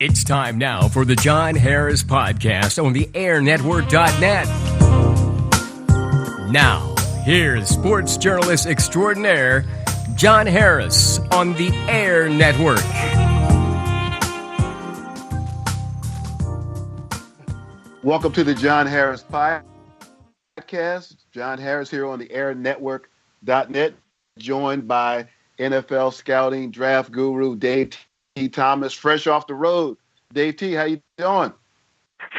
It's time now for the John Harris Podcast on the AirNetwork.net. Now, here's sports journalist extraordinaire, John Harris on the Air Network. Welcome to the John Harris Podcast. John Harris here on the AirNetwork.net, joined by NFL scouting draft guru Dave T. Thomas, fresh off the road. Dave T., how you doing?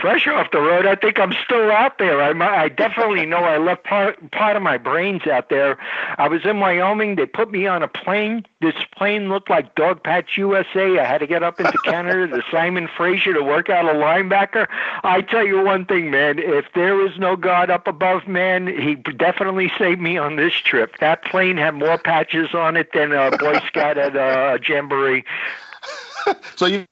Fresh off the road. I think I'm still out there. I definitely know I left part of my brains out there. I was in Wyoming. They put me on a plane. This plane looked like Dog Patch USA. I had to get up into Canada to Simon Fraser to work out a linebacker. I tell you one thing, man. If there is no God up above, man, he definitely saved me on this trip. That plane had more patches on it than a Boy Scout at a jamboree. So you've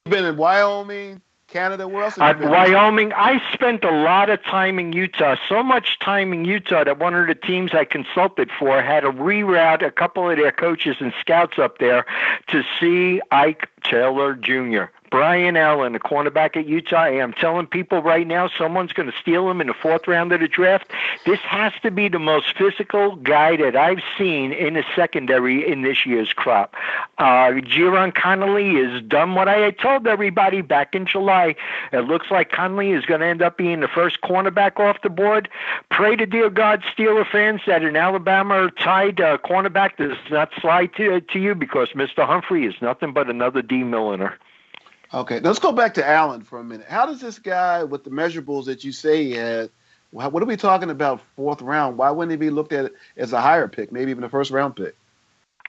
been in Wyoming, Canada, where else have you been? Wyoming. I spent a lot of time in Utah, so much time in Utah that one of the teams I consulted for had to reroute a couple of their coaches and scouts up there to see Ike Taylor Jr., Brian Allen, the cornerback at Utah. I'm telling people right now, someone's going to steal him in the fourth round of the draft. This has to be the most physical guy that I've seen in the secondary in this year's crop. Jaron Connolly has done what I had told everybody back in July. It looks like Connolly is going to end up being the first cornerback off the board. Pray to dear God, Steeler fans, that an Alabama tied cornerback does not slide to you, because Mr. Humphrey is nothing but another D. Milliner. Okay, let's go back to Allen for a minute. How does this guy, with the measurables that you say he had, what are we talking about, fourth round? Why wouldn't he be looked at as a higher pick, maybe even a first-round pick?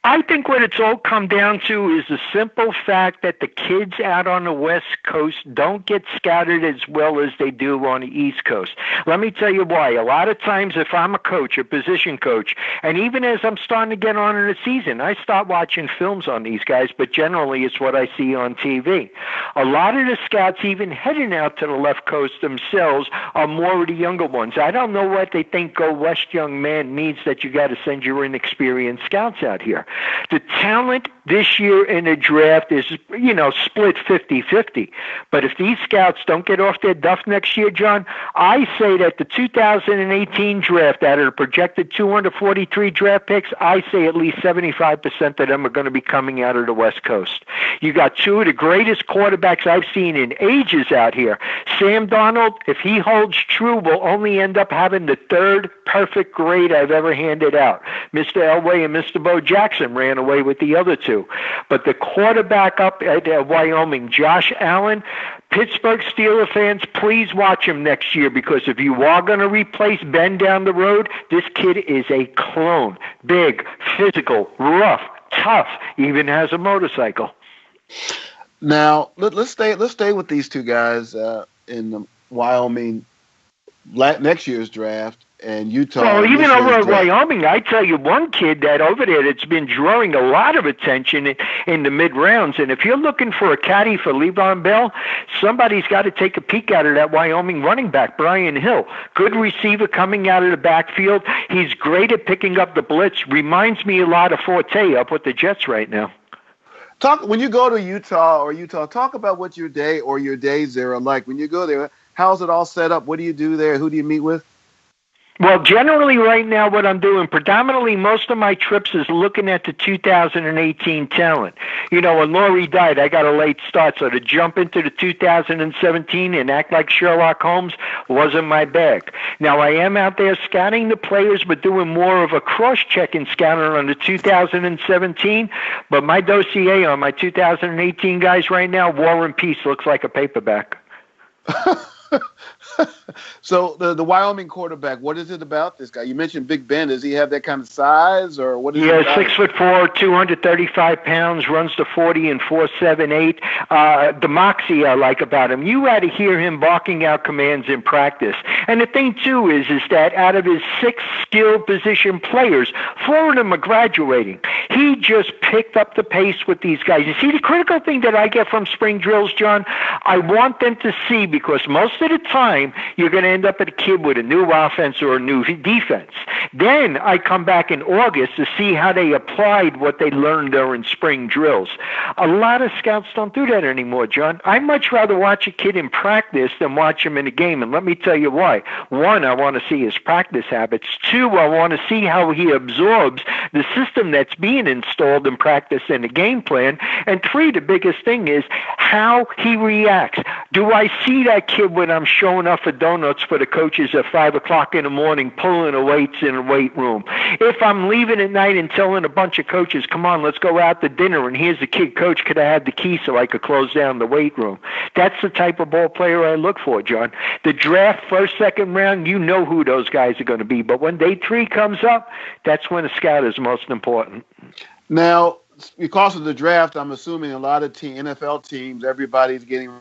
I think what it's all come down to is the simple fact that the kids out on the West Coast don't get scouted as well as they do on the East Coast. Let me tell you why. A lot of times if I'm a coach, a position coach, and even as I'm starting to get on in the season, I start watching films on these guys, but generally it's what I see on TV. A lot of the scouts, even heading out to the left coast themselves, are more of the younger ones. I don't know what they think Go West young man means that you got to send your inexperienced scouts out here. The talent this year in the draft is, split 50-50. But if these scouts don't get off their duff next year, John, I say that the 2018 draft, out of the projected 243 draft picks, I say at least 75% of them are going to be coming out of the West Coast. You got two of the greatest quarterbacks I've seen in ages out here. Sam Darnold, if he holds true, will only end up having the third perfect grade I've ever handed out. Mr. Elway and Mr. Bo Jackson ran away with the other two. But the quarterback up at Wyoming, Josh Allen, Pittsburgh Steelers fans, please watch him next year, because if you are going to replace Ben down the road, this kid is a clone. Big, physical, rough, tough, even has a motorcycle. Now, let's stay with these two guys in Wyoming next year's draft. And Utah. Well, even over at Wyoming, I tell you one kid that over there that's been drawing a lot of attention in the mid-rounds. And if you're looking for a caddy for Le'Veon Bell, somebody's got to take a peek out of that Wyoming running back, Brian Hill. Good receiver coming out of the backfield. He's great at picking up the blitz. Reminds me a lot of Forte up with the Jets right now. When you go to Utah, talk about what your day or your days there are like. When you go there, how's it all set up? What do you do there? Who do you meet with? Well, generally right now what I'm doing, predominantly most of my trips is looking at the 2018 talent. When Laurie died, I got a late start, so to jump into the 2017 and act like Sherlock Holmes wasn't my bag. Now, I am out there scouting the players, but doing more of a cross-checking scouting on the 2017. But my dossier on my 2018 guys right now, War and Peace, looks like a paperback. So the Wyoming quarterback, what is it about this guy? You mentioned Big Ben. Does he have that kind of size, or what is it about? 6'4", 235 pounds, runs the 40 and 4.78. The moxie I like about him. You had to hear him barking out commands in practice. And the thing too is that out of his 6 skilled position players, 4 of them are graduating. he just picked up the pace with these guys. You see, the critical thing that I get from spring drills, John, I want them to see, because most of the time you're going to end up at a kid with a new offense or a new defense. Then I come back in August to see how they applied what they learned during spring drills. A lot of scouts don't do that anymore, John. I much rather watch a kid in practice than watch him in a game, and let me tell you why. One, I want to see his practice habits. Two, I want to see how he absorbs the system that's being installed in practice and the game plan. And three, the biggest thing is how he reacts. Do I see that kid when I'm showing up for donuts for the coaches at 5 o'clock in the morning pulling the weights in the weight room? If I'm leaving at night and telling a bunch of coaches, come on, let's go out to dinner, and here's the kid, coach, could I have the key so I could close down the weight room? That's the type of ball player I look for, John. The draft, first, second round, you know who those guys are going to be. But when day 3 comes up, that's when a scout is most important. Now, because of the draft, I'm assuming a lot of NFL teams, everybody's getting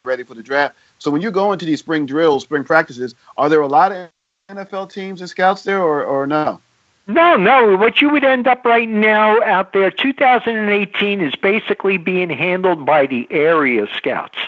ready for the draft. So when you go into these spring drills, spring practices, are there a lot of NFL teams and scouts there or no? No. What you would end up right now out there, 2018 is basically being handled by the area scouts.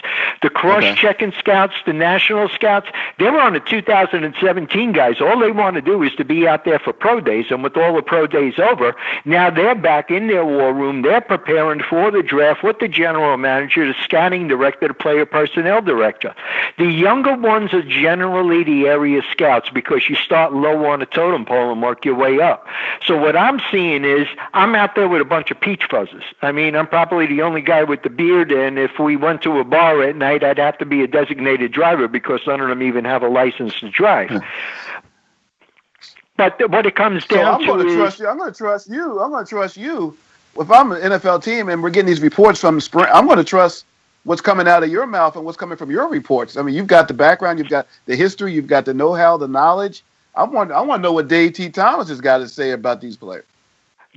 The cross-checking scouts, the national scouts, they were on the 2017 guys. All they want to do is to be out there for pro days, and with all the pro days over, now they're back in their war room. They're preparing for the draft with the general manager, the scouting director, the player personnel director. The younger ones are generally the area scouts because you start low on the totem pole and work your way up. So what I'm seeing is I'm out there with a bunch of peach fuzzes. I mean, I'm probably the only guy with the beard, and if we went to a bar at night, I'd have to be a designated driver because none of them even have a license to drive. But what it comes down to is... I'm going to trust you. If I'm an NFL team and we're getting these reports from spring, I'm going to trust what's coming out of your mouth and what's coming from your reports. I mean, you've got the background, you've got the history, you've got the know-how, the knowledge. I want to know what Dave T. Thomas has got to say about these players.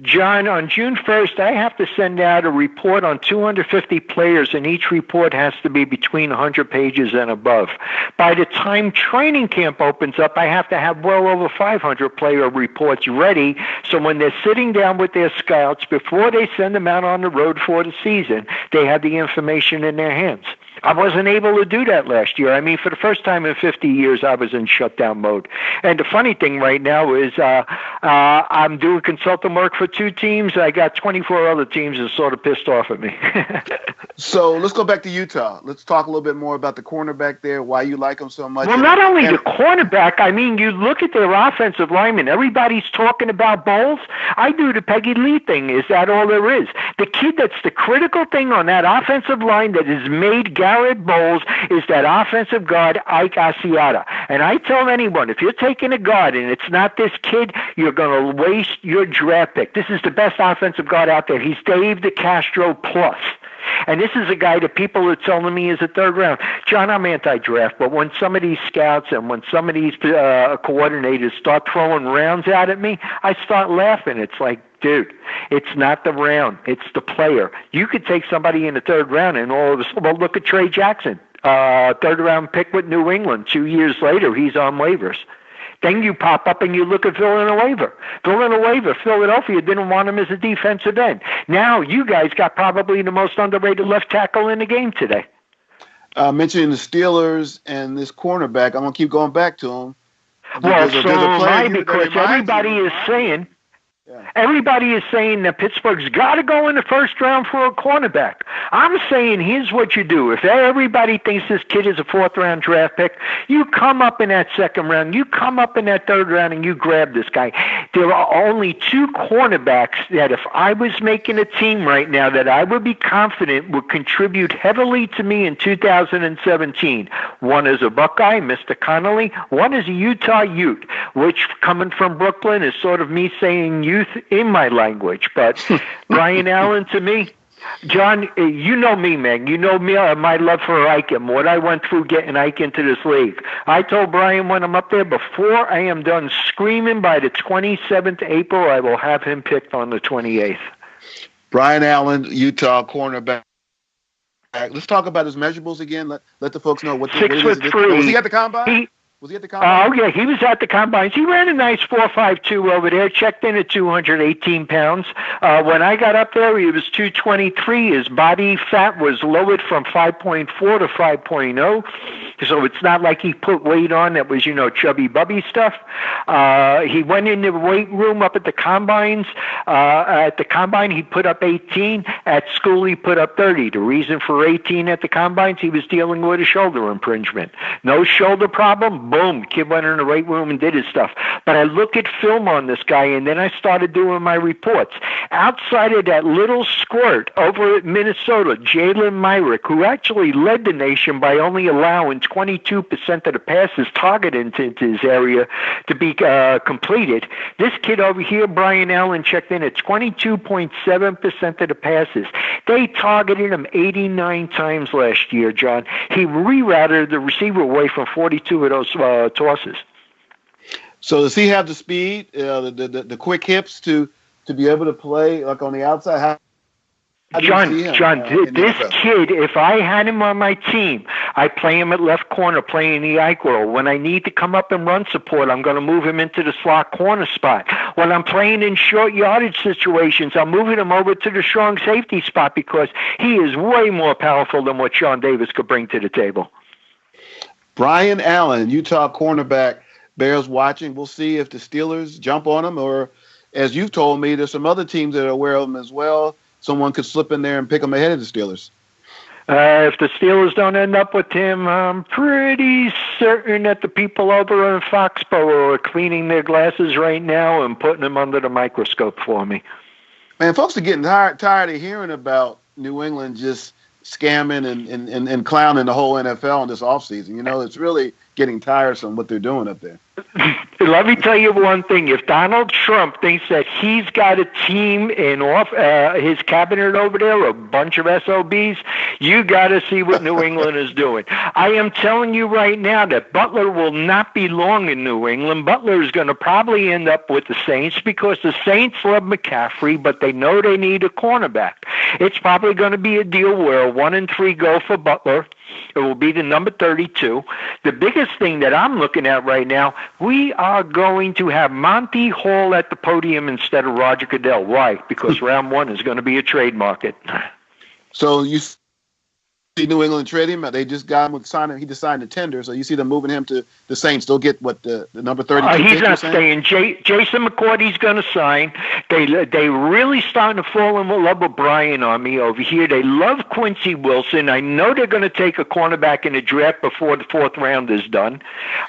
John, on June 1st, I have to send out a report on 250 players, and each report has to be between 100 pages and above. By the time training camp opens up, I have to have well over 500 player reports ready, so when they're sitting down with their scouts, before they send them out on the road for the season, they have the information in their hands. I wasn't able to do that last year. I mean, for the first time in 50 years, I was in shutdown mode. And the funny thing right now is I'm doing consultant work for 2 teams. I got 24 other teams that are sort of pissed off at me. So let's go back to Utah. Let's talk a little bit more about the cornerback there, why you like him so much. Well, not only the cornerback, I mean, you look at their offensive linemen. Everybody's talking about Bowles. I do the Peggy Lee thing. Is that all there is? The kid that's the critical thing on that offensive line that has made Garrett Bowles is that offensive guard, Ike Asiata. And I tell anyone, if you're taking a guard and it's not this kid, you're going to waste your draft pick. This is the best offensive guard out there. He's Dave DeCastro plus. And this is a guy that people are telling me is a 3rd round. John, I'm anti-draft, but when some of these scouts and when some of these coordinators start throwing rounds out at me, I start laughing. It's like, dude, it's not the round. It's the player. You could take somebody in the 3rd round and all of a sudden, well, look at Trey Jackson, 3rd round pick with New England. 2 years later, he's on waivers. Then you pop up and you look at Villanueva. Philadelphia didn't want him as a defensive end. Now you guys got probably the most underrated left tackle in the game today. Mentioning the Steelers and this cornerback, I'm going to keep going back to him. Well, so am I, because everybody is saying... Everybody is saying that Pittsburgh's got to go in the 1st round for a cornerback. I'm saying here's what you do. If everybody thinks this kid is a 4th round draft pick, you come up in that 2nd round, you come up in that 3rd round, and you grab this guy. There are only 2 cornerbacks that if I was making a team right now that I would be confident would contribute heavily to me in 2017. One is a Buckeye, Mr. Connolly. One is a Utah Ute, which coming from Brooklyn is sort of me saying youth in my language. But Brian Allen, to me, John, you know me, man. You know me, my love for Ike and what I went through getting Ike into this league. I told Brian when I'm up there, before I am done screaming by the 27th April, I will have him picked on the 28th. Brian Allen, Utah cornerback. Let's talk about his measurables again. Let the folks know what 6'3". Was he at the combine? Was he at the combine? Oh, yeah, he was at the combines. He ran a nice 4.52 over there, checked in at 218 pounds. When I got up there, he was 223. His body fat was lowered from 5.4 to 5.0. So it's not like he put weight on that was, chubby bubby stuff. He went in the weight room up at the combines. At the combine, he put up 18. At school, he put up 30. The reason for 18 at the combines, he was dealing with a shoulder impingement. No shoulder problem. Boom. Kid went in the weight room and did his stuff. But I look at film on this guy, and then I started doing my reports. Outside of that little squirt over at Minnesota, Jalen Myrick, who actually led the nation by only allowing 22% of the passes targeted into his area to be completed. This kid over here, Brian Allen, checked in at 22.7% of the passes. They targeted him 89 times last year, John. He rerouted the receiver away from 42 of those tosses. So does he have the speed, the quick hips to be able to play like on the outside? How John, this kid, if I had him on my team, I play him at left corner, playing the Ike role. When I need to come up and run support, I'm going to move him into the slot corner spot. When I'm playing in short yardage situations, I'm moving him over to the strong safety spot because he is way more powerful than what Sean Davis could bring to the table. Brian Allen, Utah cornerback. Bears watching. We'll see if the Steelers jump on him, or as you've told me, there's some other teams that are aware of him as well. Someone could slip in there and pick him ahead of the Steelers. If the Steelers don't end up with him, I'm pretty certain that the people over in Foxborough are cleaning their glasses right now and putting him under the microscope for me. Man, folks are getting tired of hearing about New England just scamming and clowning the whole NFL in this offseason. It's really getting tiresome what they're doing up there. Let me tell you one thing. If Donald Trump thinks that he's got a team in his cabinet over there, a bunch of SOBs, you got to see what New England is doing. I am telling you right now that Butler will not be long in New England. Butler is going to probably end up with the Saints because the Saints love McCaffrey, but they know they need a cornerback. It's probably going to be a deal where 1 and 3 go for Butler. It will be the number 32. The biggest thing that I'm looking at right now, we are going to have Monty Hall at the podium instead of Roger Goodell. Why? Because round 1 is going to be a trade market. So you see New England trade him? They just got him with signing. He just signed a tender, so you see them moving him to the Saints. They'll get what the number 32. He's not staying. Jason McCourty's going to sign. They really starting to fall in love with Brian on me over here. They love Quincy Wilson. I know they're going to take a cornerback in the draft before the 4th round is done.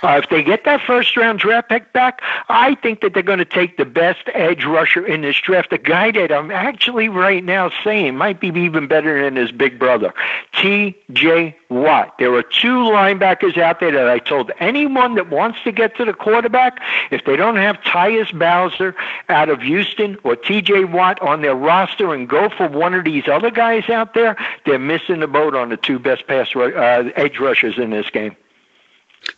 If they get that 1st round draft pick back, I think that they're going to take the best edge rusher in this draft, a guy that I'm actually right now saying might be even better than his big brother, T.J. Watt. There are 2 linebackers out there that I told anyone that wants to get to the quarterback, if they don't have Tyus Bowser out of Houston or T.J. Watt on their roster and go for one of these other guys out there, they're missing the boat on the 2 best edge rushers in this game.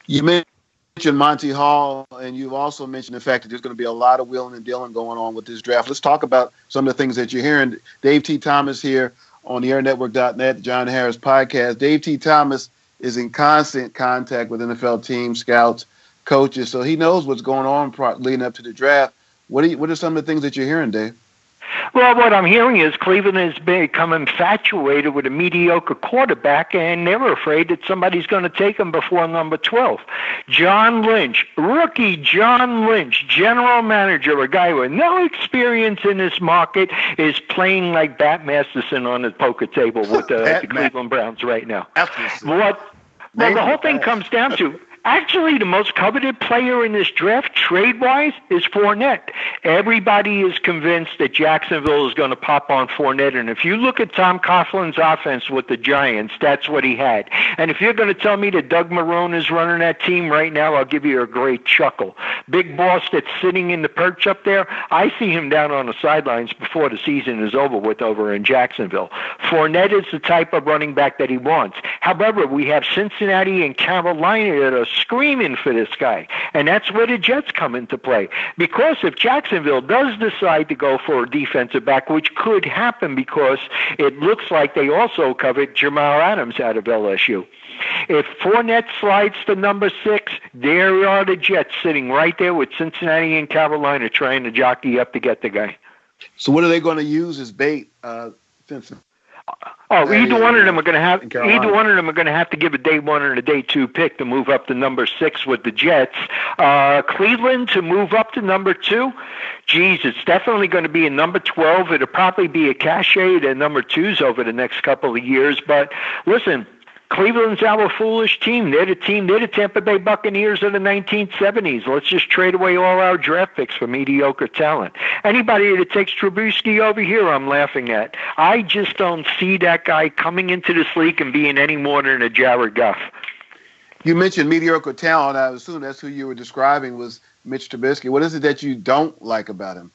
You mentioned Monty Hall, and you've also mentioned the fact that there's going to be a lot of wheeling and dealing going on with this draft. Let's talk about some of the things that you're hearing. Dave T. Thomas here on the AirNetwork.net, John Harris podcast. Dave T. Thomas is in constant contact with NFL teams, scouts, coaches, so he knows what's going on leading up to the draft. What are some of the things that you're hearing, Dave? Well, what I'm hearing is Cleveland has become infatuated with a mediocre quarterback, and they're afraid that somebody's going to take him before number 12. John Lynch, rookie John Lynch, general manager, a guy with no experience in this market, is playing like Bat Masterson on the poker table with the Cleveland Browns right now. Well, the whole thing comes down to, actually, the most coveted player in this draft, trade-wise, is Fournette. Everybody is convinced that Jacksonville is going to pop on Fournette. And if you look at Tom Coughlin's offense with the Giants, that's what he had. And if you're going to tell me that Doug Marrone is running that team right now, I'll give you a great chuckle. Big boss that's sitting in the perch up there, I see him down on the sidelines before the season is over with over in Jacksonville. Fournette is the type of running back that he wants. However, we have Cincinnati and Carolina that are screaming for this guy, and that's where the Jets come into play. Because if Jacksonville does decide to go for a defensive back, which could happen because it looks like they also covered Jamal Adams out of LSU. If Fournette slides to number 6, there are the Jets sitting right there with Cincinnati and Carolina trying to jockey up to get the guy. So what are they going to use as bait? Either one of them are going to have to give a day 1 and a day 2 pick to move up to number 6 with the Jets. Cleveland to move up to number 2. Geez, it's definitely going to be a number 12. It'll probably be a cachet to number 2s over the next couple of years. But listen, Cleveland's our foolish team. They're the Tampa Bay Buccaneers of the 1970s. Let's just trade away all our draft picks for mediocre talent. Anybody that takes Trubisky over here, I'm laughing at. I just don't see that guy coming into this league and being any more than a Jared Goff. You mentioned mediocre talent. I assume that's who you were describing was Mitch Trubisky. What is it that you don't like about him?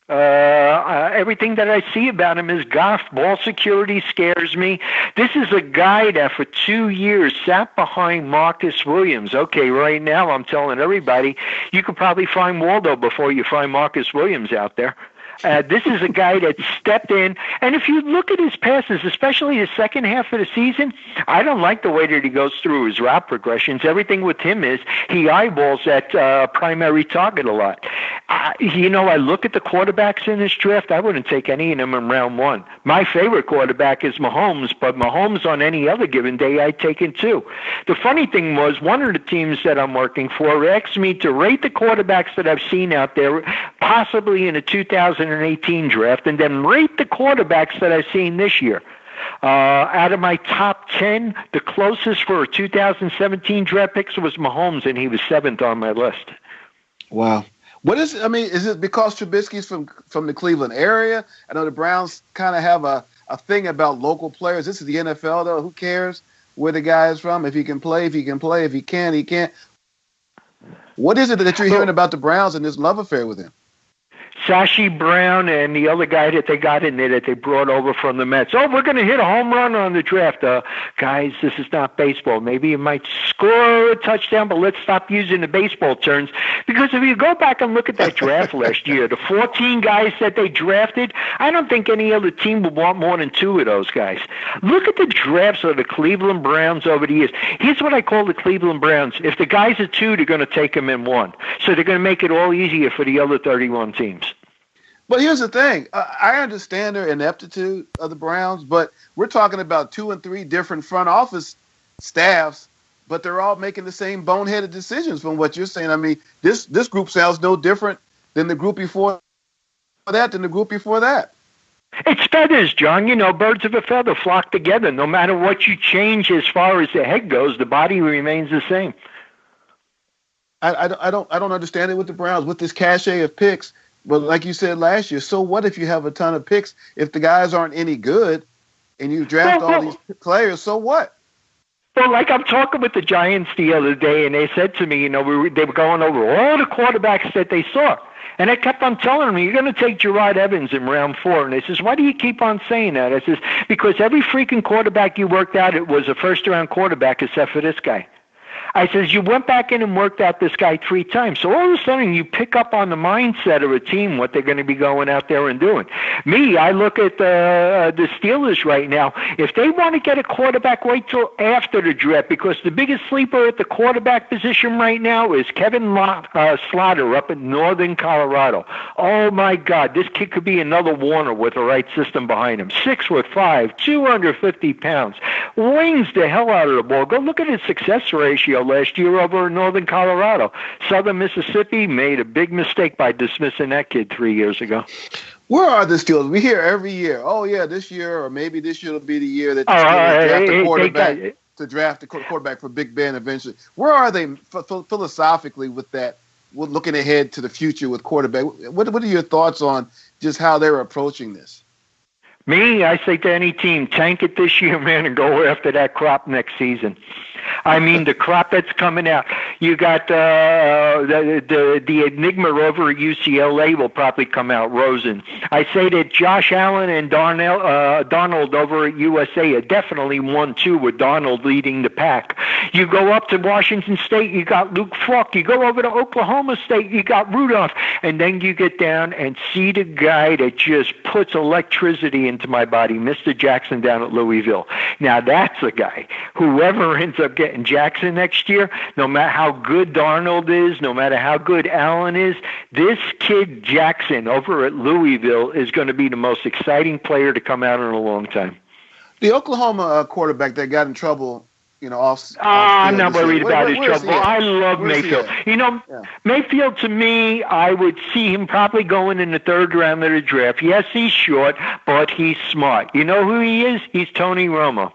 Everything that I see about him is Goff. Ball security scares me. This is a guy that for 2 years sat behind Marcus Williams. Okay, right now I'm telling everybody you could probably find Waldo before you find Marcus Williams out there. This is a guy that stepped in, and if you look at his passes, especially the second half of the season, I don't like the way that he goes through his route progressions. Everything with him is he eyeballs that primary target a lot. I look at the quarterbacks in this draft. I wouldn't take any of them in round 1. My favorite quarterback is Mahomes, but Mahomes on any other given day, I'd take him too. The funny thing was, one of the teams that I'm working for asked me to rate the quarterbacks that I've seen out there, possibly in a 2018 draft, and then rate the quarterbacks that I've seen this year. Out of my top 10, the closest for a 2017 draft picks was Mahomes, and he was 7th on my list. Wow. Is it because Trubisky's from the Cleveland area? I know the Browns kind of have a thing about local players. This is the NFL, though. Who cares where the guy is from? If he can play, if he can play. If he can't, he can't. What is it that you're hearing about the Browns and this love affair with him? Sashi Brown and the other guy that they got in there that they brought over from the Mets. Oh, we're going to hit a home run on the draft. Guys, this is not baseball. Maybe you might score a touchdown, but let's stop using the baseball terms. Because if you go back and look at that draft last year, the 14 guys that they drafted, I don't think any other team would want more than 2 of those guys. Look at the drafts of the Cleveland Browns over the years. Here's what I call the Cleveland Browns. If the guys are 2, they're going to take them in 1. So they're going to make it all easier for the other 31 teams. But here's the thing. I understand their ineptitude of the Browns, but we're talking about 2 and 3 different front office staffs, but they're all making the same boneheaded decisions from what you're saying. I mean, this group sounds no different than the group before that, It's feathers, John. Birds of a feather flock together. No matter what you change as far as the head goes, the body remains the same. I don't understand it with the Browns, with this cachet of picks. But like you said last year, so what if you have a ton of picks? If the guys aren't any good and you draft all these players, so what? Well, like I'm talking with the Giants the other day, and they said to me, they were going over all the quarterbacks that they saw. And I kept on telling them, you're going to take Gerard Evans in round 4. And they says, why do you keep on saying that? I says, because every freaking quarterback you worked out, it was a first-round quarterback except for this guy. I says, you went back in and worked out this guy 3 times. So all of a sudden you pick up on the mindset of a team, what they're going to be going out there and doing. Me, I look at the Steelers right now. If they want to get a quarterback, wait till after the draft, because the biggest sleeper at the quarterback position right now is Kevin Slaughter up in northern Colorado. Oh, my God, this kid could be another Warner with the right system behind him. 6'5", 250 pounds. Wings the hell out of the ball. Go look at his success ratio last year over in northern Colorado. Southern Mississippi made a big mistake by dismissing that kid 3 years ago. Where are the Steelers? We hear every year, oh, yeah, this year or maybe this year will be the year that the Steelers draft a quarterback to draft a quarterback for Big Ben eventually. Where are they philosophically with that, looking ahead to the future with quarterback? What are your thoughts on just how they're approaching this? Me, I say to any team, tank it this year, man, and go after that crop next season. I mean, the crop that's coming out. You got the enigma over at UCLA will probably come out, Rosen. I say that Josh Allen and Darnold over at USA are definitely 1-2 with Darnold leading the pack. You go up to Washington State, you got Luke Falk. You go over to Oklahoma State, you got Rudolph. And then you get down and see the guy that just puts electricity into my body, Mr. Jackson down at Louisville. Now, that's a guy. Whoever ends up getting Jackson next year, no matter how good Darnold is, no matter how good Allen is, this kid Jackson over at Louisville is going to be the most exciting player to come out in a long time. The Oklahoma quarterback that got in trouble, I'm not worried about his trouble. I love Mayfield. Mayfield, to me, I would see him probably going in the third round of the draft. Yes, he's short, but he's smart. You know who he is? He's Tony Romo.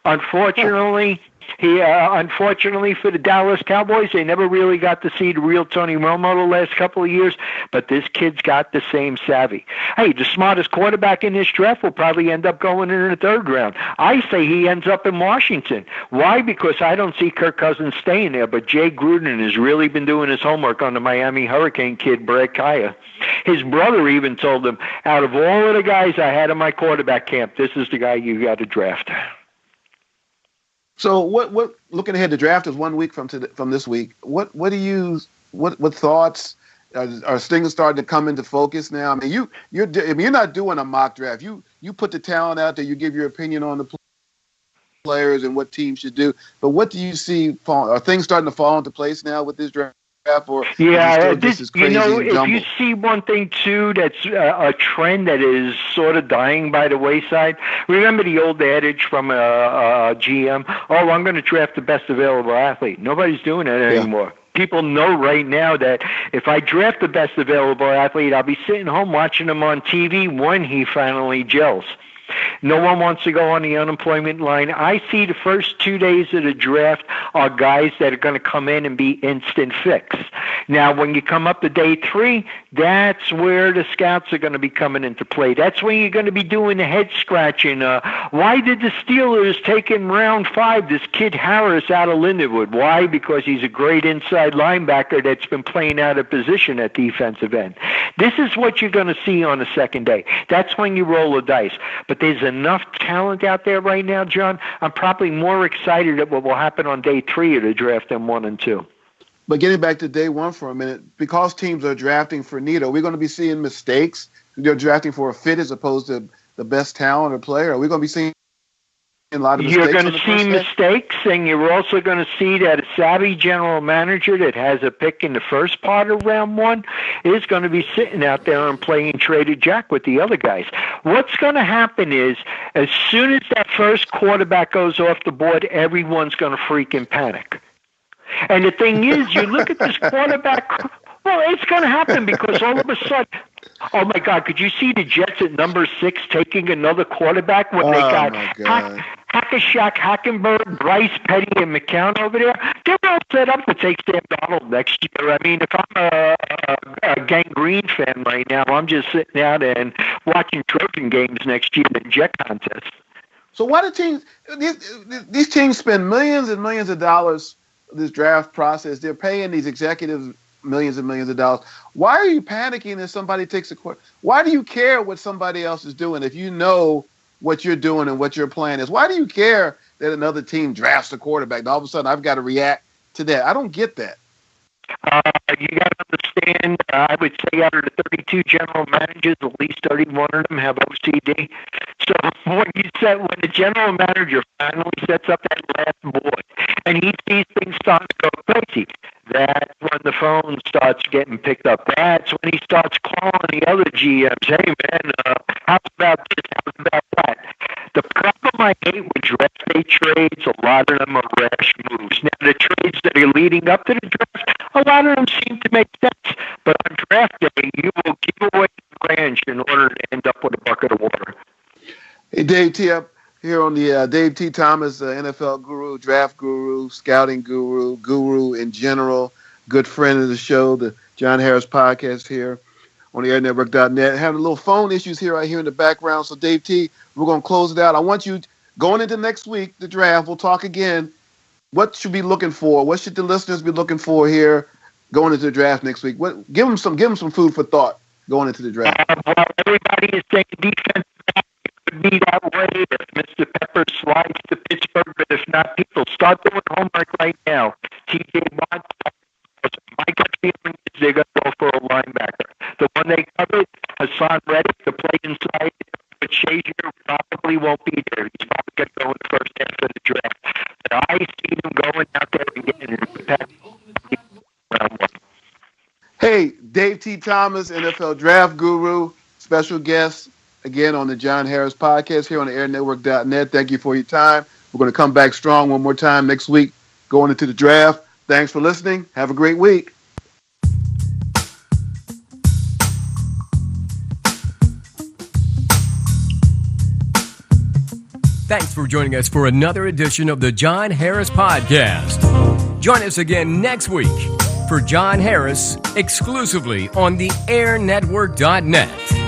Unfortunately for the Dallas Cowboys, they never really got to see the real Tony Romo the last couple of years, but this kid's got the same savvy. Hey, the smartest quarterback in this draft will probably end up going in the third round. I say he ends up in Washington. Why? Because I don't see Kirk Cousins staying there, but Jay Gruden has really been doing his homework on the Miami Hurricane kid, Brett Kaya. His brother even told him, out of all of the guys I had in my quarterback camp, this is the guy you got to draft. So what looking ahead, the draft is 1 week from this week. What thoughts are things starting to come into focus now? I mean, you're not doing a mock draft. You put the talent out there. You give your opinion on the players and what teams should do. But what do you see? Are things starting to fall into place now with this draft? Or if you see one thing too that's a trend that is sort of dying by the wayside, remember the old adage from a GM, I'm going to draft the best available athlete. Nobody's doing that anymore. People know right now that if I draft the best available athlete, I'll be sitting home watching him on TV when he finally gels. No one wants to go on the unemployment line. I see the first 2 days of the draft are guys that are going to come in and be instant fix. Now, when you come up to day 3, that's where the scouts are going to be coming into play. That's when you're going to be doing the head scratching. Why did the Steelers take in round 5 this kid Harris out of Lindenwood? Why? Because he's a great inside linebacker that's been playing out of position at defensive end. This is what you're going to see on the second day. That's when you roll the dice. But there's enough talent out there right now, John. I'm probably more excited at what will happen on day 3 of the draft than 1 and 2. But getting back to day 1 for a minute, because teams are drafting for need, are we going to be seeing mistakes? They're drafting for a fit as opposed to the best talent or player. Are we going to be seeing a lot of mistakes? You're going to see mistakes, and you're also going to see that a savvy general manager that has a pick in the first part of round 1 is going to be sitting out there and playing traded jack with the other guys. What's going to happen is, as soon as that first quarterback goes off the board, everyone's going to freaking panic. And the thing is, you look at this quarterback, well, it's going to happen because all of a sudden, oh my God, could you see the Jets at number 6 taking another quarterback when they got Hackashack, Hackenberg, Bryce, Petty, and McCown over there? They're all set up to take Sam Darnold next year. I mean, if I'm a Gangrene fan right now, I'm just sitting out and watching Trojan games next year in the Jet contest. So why do these teams spend millions and millions of dollars this draft process? They're paying these executives millions and millions of dollars. Why are you panicking if somebody takes a quarter? Why do you care what somebody else is doing if you know what you're doing and what your plan is? Why do you care that another team drafts a quarterback and all of a sudden I've got to react to that? I don't get that. You got to understand, I would say out of the 32 general managers, at least 31 of them have OCD. So when the general manager finally sets up that last board and he sees things starting to go crazy, that's when the phone starts getting picked up. That's when he starts calling the other GMs, hey man, how's about this, how's about that? The problem I hate with draft day trades, a lot of them are rash moves. Now, the trades that are leading up to the draft, a lot of them seem to make sense. But on draft day, you will give away the ranch in order to end up with a bucket of water. Hey, Dave T. up here on the Dave T. Thomas, NFL guru, draft guru, scouting guru in general, good friend of the show, the John Harris podcast here on the airnetwork.net. Having a little phone issues here right here in the background. So, Dave T., we're going to close it out. I want you, going into next week, the draft, we'll talk again. what should be looking for? What should the listeners be looking for here going into the draft next week? Give them some food for thought going into the draft. Well, everybody is saying defense could be that way if Mr. Pepper slides to Pittsburgh, but if not, people start doing homework right now. T.J. Watt, my gut feeling is they're going to go for a linebacker. The one they covered, Hassan Reddick, to play inside, but Shazier probably won't be there. He's probably going to go in the first half of the draft. But I see them going out there and getting that round one. Hey, Dave T. Thomas, NFL Draft Guru, special guest again on the John Harris podcast here on the airnetwork.net. Thank you for your time. We're going to come back strong one more time next week going into the draft. Thanks for listening. Have a great week. Thanks for joining us for another edition of the John Harris Podcast. Join us again next week for John Harris exclusively on the airnetwork.net.